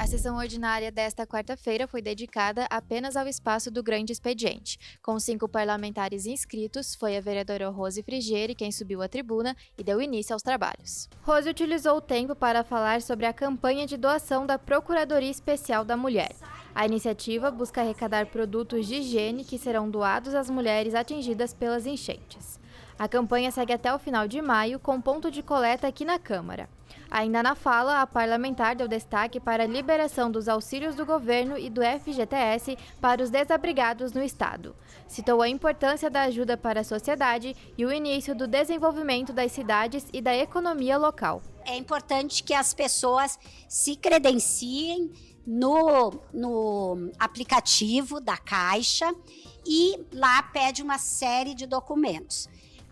A sessão ordinária desta quarta-feira foi dedicada apenas ao espaço do Grande Expediente. Com 5 parlamentares inscritos, foi a vereadora Rose Frigieri quem subiu à tribuna e deu início aos trabalhos. Rose utilizou o tempo para falar sobre a campanha de doação da Procuradoria Especial da Mulher. A iniciativa busca arrecadar produtos de higiene que serão doados às mulheres atingidas pelas enchentes. A campanha segue até o final de maio, com ponto de coleta aqui na Câmara. Ainda na fala, a parlamentar deu destaque para a liberação dos auxílios do governo e do FGTS para os desabrigados no estado. Citou a importância da ajuda para a sociedade e o início do desenvolvimento das cidades e da economia local. É importante que as pessoas se credenciem no aplicativo da Caixa e lá pede uma série de documentos.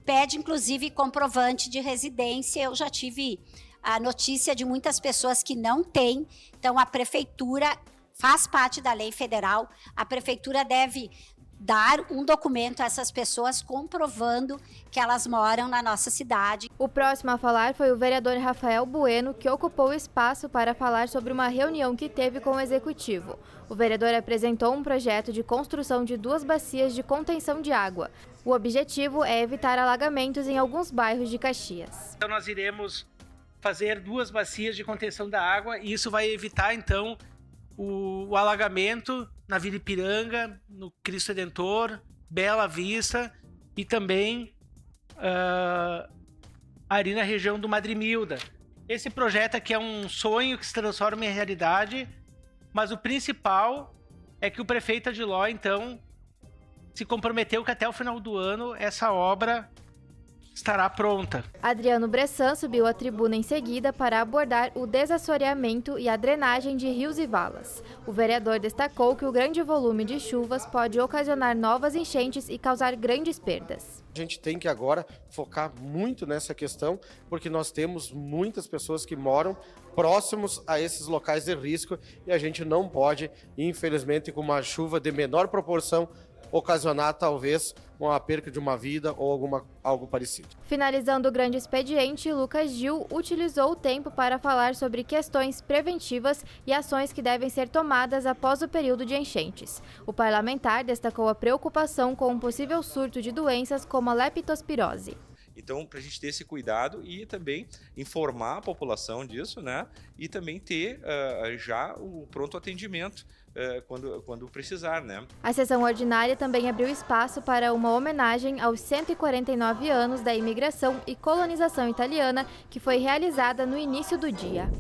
Pede, inclusive, comprovante de residência. Eu já tive a notícia de muitas pessoas que não têm. Então, a Prefeitura faz parte da lei federal. A Prefeitura deve dar um documento a essas pessoas comprovando que elas moram na nossa cidade. O próximo a falar foi o vereador Rafael Bueno, que ocupou o espaço para falar sobre uma reunião que teve com o Executivo. O vereador apresentou um projeto de construção de 2 bacias de contenção de água. O objetivo é evitar alagamentos em alguns bairros de Caxias. Então nós iremos fazer 2 bacias de contenção da água e isso vai evitar então o alagamento na Vila Ipiranga, no Cristo Redentor, Bela Vista e também ali na região do Madrimilda. Esse projeto aqui é um sonho que se transforma em realidade, mas o principal é que o prefeito Adiló, então, se comprometeu que até o final do ano essa obra estará pronta. Adriano Bressan subiu à tribuna em seguida para abordar o desassoreamento e a drenagem de rios e valas. O vereador destacou que o grande volume de chuvas pode ocasionar novas enchentes e causar grandes perdas. A gente tem que agora focar muito nessa questão, porque nós temos muitas pessoas que moram próximos a esses locais de risco e a gente não pode, infelizmente, com uma chuva de menor proporção, ocasionar talvez uma perca de uma vida ou algo parecido. Finalizando o grande expediente, Lucas Gil utilizou o tempo para falar sobre questões preventivas e ações que devem ser tomadas após o período de enchentes. O parlamentar destacou a preocupação com um possível surto de doenças como a leptospirose. Então, para a gente ter esse cuidado e também informar a população disso, né? E também ter já o pronto atendimento quando precisar, né? A sessão ordinária também abriu espaço para uma homenagem aos 149 anos da imigração e colonização italiana, que foi realizada no início do dia.